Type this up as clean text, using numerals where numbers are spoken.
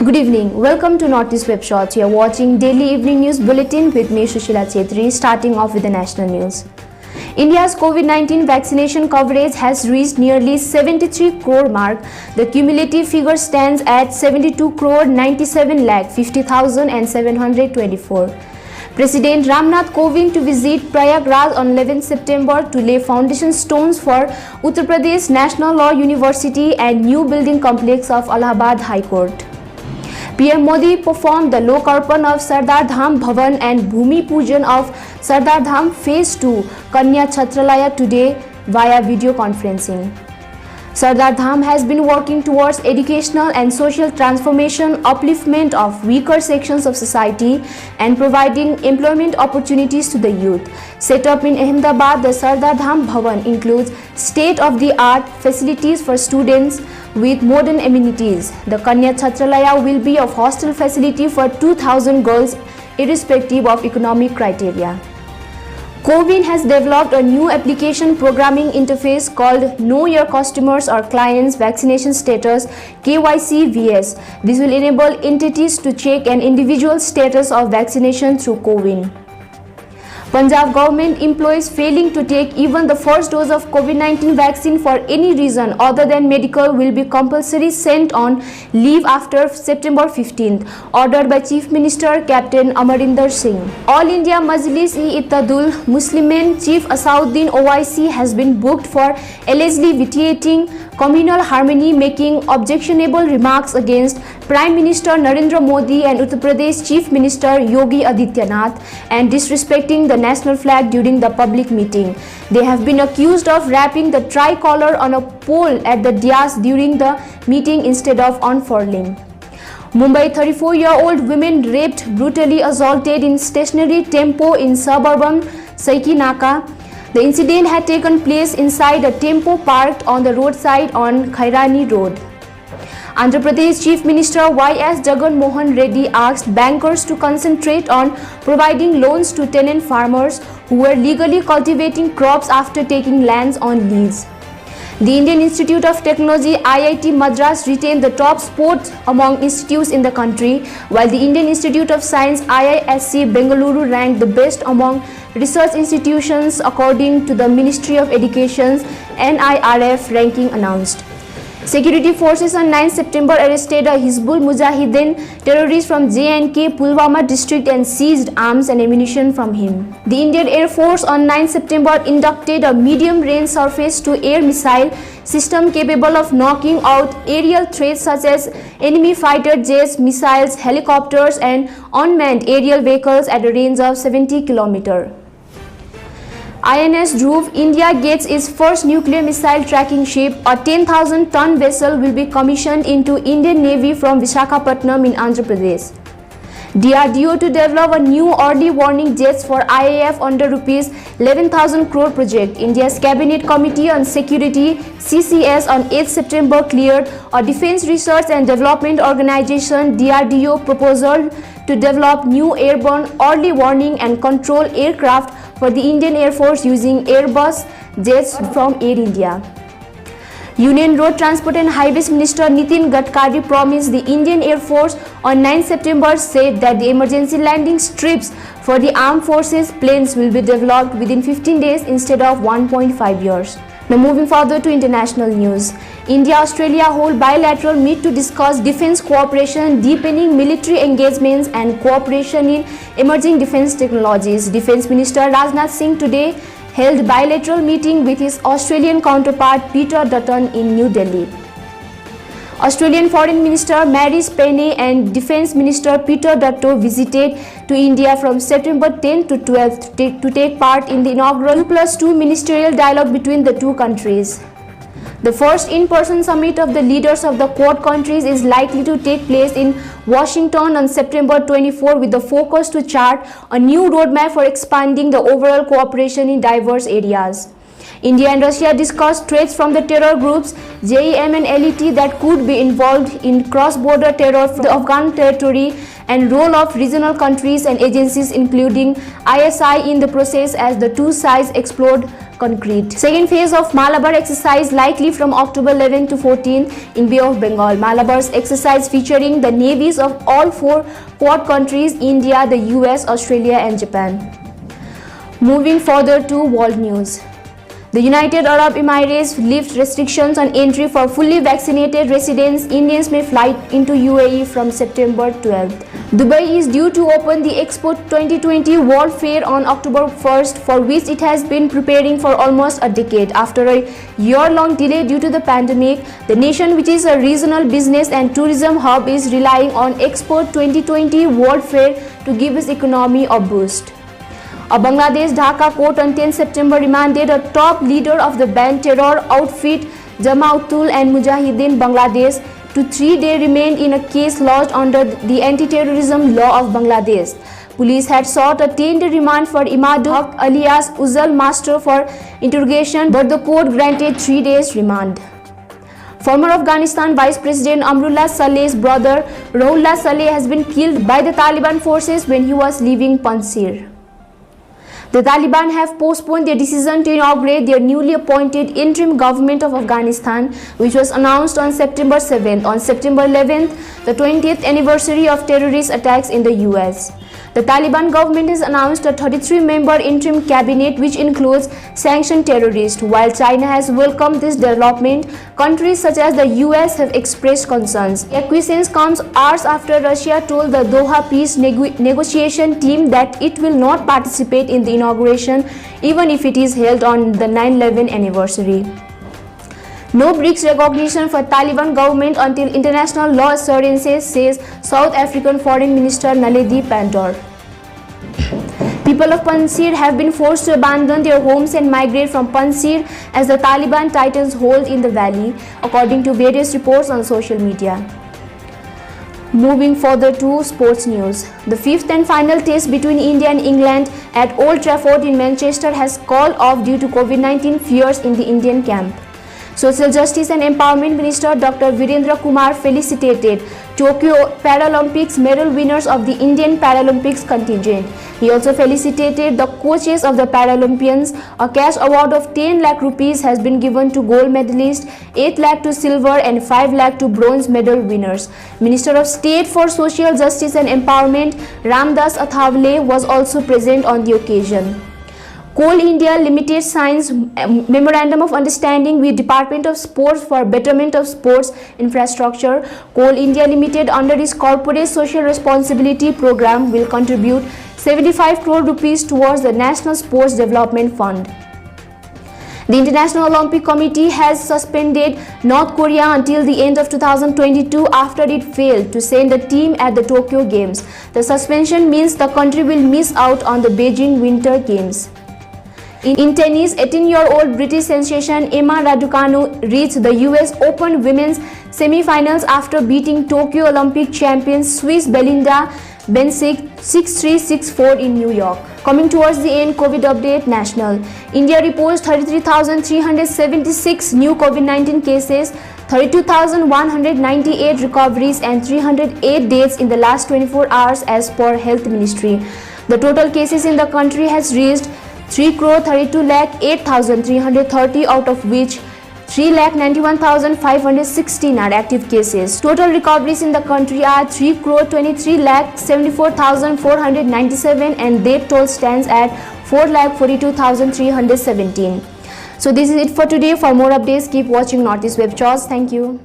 Good evening. Welcome to Northeast Web Shots. You are watching Daily Evening News Bulletin with me, Sushila Chetri, starting off with the national news. India's COVID-19 vaccination coverage has reached nearly 73 crore mark. The cumulative figure stands at 72 crore 97 lakh 50,724. President Ramnath Kovind to visit Prayagraj on 11 September to lay foundation stones for Uttar Pradesh National Law University and new building complex of Allahabad High Court. PM Modi performed the Lokarpan of Sardar Dham Bhavan and Bhumi Pujan of Sardar Dham Phase 2 Kanya Chhatralaya today via video conferencing. Sardar Dham has been working towards educational and social transformation, upliftment of weaker sections of society and providing employment opportunities to the youth. Set up in Ahmedabad, the Sardar Dham Bhavan includes state-of-the-art facilities for students with modern amenities. The Kanya Chhatralaya will be a hostel facility for 2,000 girls irrespective of economic criteria. Kovind has developed a new application programming interface called Know Your Customers or Clients Vaccination Status (KYC VS). This will enable entities to check an individual's status of vaccination through Kovind. Punjab government employees failing to take even the first dose of COVID-19 vaccine for any reason other than medical will be compulsory sent on leave after September 15th, ordered by Chief Minister Captain Amarinder Singh. All India Majlis-e-Ittihadul Muslimin Chief Asauddin OIC has been booked for allegedly vitiating communal harmony, making objectionable remarks against Prime Minister Narendra Modi and Uttar Pradesh Chief Minister Yogi Adityanath and disrespecting the national flag during the public meeting. They have been accused of wrapping the tricolor on a pole at the dais during the meeting instead of unfurling. Mumbai 34-year-old woman raped, brutally assaulted in stationary tempo in suburban Saikinaka. The incident had taken place inside a tempo parked on the roadside on Khairani Road. Andhra Pradesh Chief Minister Y.S. Jagan Mohan Reddy asked bankers to concentrate on providing loans to tenant farmers who were legally cultivating crops after taking lands on lease. The Indian Institute of Technology IIT Madras retained the top spot among institutes in the country, while the Indian Institute of Science IISc Bengaluru ranked the best among research institutions according to the Ministry of Education's NIRF ranking announced. Security forces on 9 September arrested a Hizbul Mujahideen terrorist from J&K Pulwama district and seized arms and ammunition from him. The Indian Air Force on 9 September inducted a medium-range surface-to-air missile system capable of knocking out aerial threats such as enemy fighter jets, missiles, helicopters and unmanned aerial vehicles at a range of 70 km. INS Dhruv, India gets its first nuclear missile tracking ship. A 10,000-ton vessel will be commissioned into Indian Navy from Visakhapatnam in Andhra Pradesh. DRDO to develop a new early warning jets for IAF under Rs 11,000 crore project. India's Cabinet Committee on Security CCS on 8 September cleared a Defence Research and Development Organization DRDO proposal to develop new airborne early warning and control aircraft for the Indian Air Force using Airbus jets from Air India. Union Road Transport and Highways Minister Nitin Gadkari promised the Indian Air Force on 9 September said that the emergency landing strips for the armed forces planes will be developed within 15 days instead of 1.5 years. Now moving further to international news. India-Australia hold bilateral meet to discuss defense cooperation, deepening military engagements and cooperation in emerging defense technologies. Defense Minister Rajnath Singh today held bilateral meeting with his Australian counterpart Peter Dutton in New Delhi. Australian Foreign Minister Marise Payne and Defence Minister Peter Dutton visited to India from September 10 to 12 to take part in the inaugural 2+2 ministerial dialogue between the two countries. The first in-person summit of the leaders of the Quad countries is likely to take place in Washington on September 24 with the focus to chart a new roadmap for expanding the overall cooperation in diverse areas. India and Russia discussed threats from the terror groups JEM and LET that could be involved in cross-border terror from the Afghan territory and role of regional countries and agencies including ISI in the process as the two sides explored concrete. Second phase of Malabar exercise likely from October 11 to 14 in Bay of Bengal. Malabar's exercise featuring the navies of all four Quad countries, India, the US, Australia and Japan. Moving further to world news. The United Arab Emirates lifts restrictions on entry for fully vaccinated residents. Indians may fly into UAE from September 12th. Dubai is due to open the Expo 2020 World Fair on October 1st, for which it has been preparing for almost a decade. After a year-long delay due to the pandemic, the nation, which is a regional business and tourism hub, is relying on Expo 2020 World Fair to give its economy a boost. A Bangladesh Dhaka court on 10 September remanded a top leader of the banned terror outfit Jamaatul and Mujahideen Bangladesh to 3-day remand in a case lodged under the anti-terrorism law of Bangladesh. Police had sought a 10-day remand for Imadul Haq alias Uzal Master for interrogation, but the court granted 3 days remand. Former Afghanistan Vice President Amrullah Saleh's brother Rahullah Saleh has been killed by the Taliban forces when he was leaving Panjshir. The Taliban have postponed their decision to inaugurate their newly appointed interim government of Afghanistan, which was announced on September 7th. On September 11th, the 20th anniversary of terrorist attacks in the US. The Taliban government has announced a 33-member interim cabinet which includes sanctioned terrorists. While China has welcomed this development, countries such as the US have expressed concerns. The acquiescence comes hours after Russia told the Doha peace negotiation team that it will not participate in the inauguration even if it is held on the 9/11 anniversary. No BRICS recognition for Taliban government until international law assurances, says South African Foreign Minister Naledi Pandor. People of Panjshir have been forced to abandon their homes and migrate from Panjshir as the Taliban tightens hold in the valley, according to various reports on social media. Moving further to sports news. The fifth and final test between India and England at Old Trafford in Manchester has called off due to COVID-19 fears in the Indian camp. Social Justice and Empowerment Minister Dr. Virendra Kumar felicitated Tokyo Paralympics medal winners of the Indian Paralympics contingent. He also felicitated the coaches of the Paralympians. A cash award of 10 lakh rupees has been given to gold medalists, 8 lakh to silver and 5 lakh to bronze medal winners. Minister of State for Social Justice and Empowerment Ramdas Athavale was also present on the occasion. Coal India Limited signs Memorandum of Understanding with Department of Sports for betterment of sports infrastructure. Coal India Limited, under its corporate social responsibility program, will contribute 75 crore rupees towards the National Sports Development Fund. The International Olympic Committee has suspended North Korea until the end of 2022 after it failed to send a team at the Tokyo Games. The suspension means the country will miss out on the Beijing Winter Games. In tennis, 18-year-old British sensation Emma Raducanu reached the US Open Women's semi-finals after beating Tokyo Olympic champion Swiss Belinda Bencic 6-3, 6-4 in New York. Coming towards the end, COVID update national. India reports 33,376 new COVID-19 cases, 32,198 recoveries and 308 deaths in the last 24 hours as per Health Ministry. The total cases in the country has reached 3,32,08,330, out of which 3,91,516 are active cases. Total recoveries in the country are 3,23,74,497 and death toll stands at 4,42,317. So this is it for today. For more updates, keep watching Northeast Web Channels. Thank you.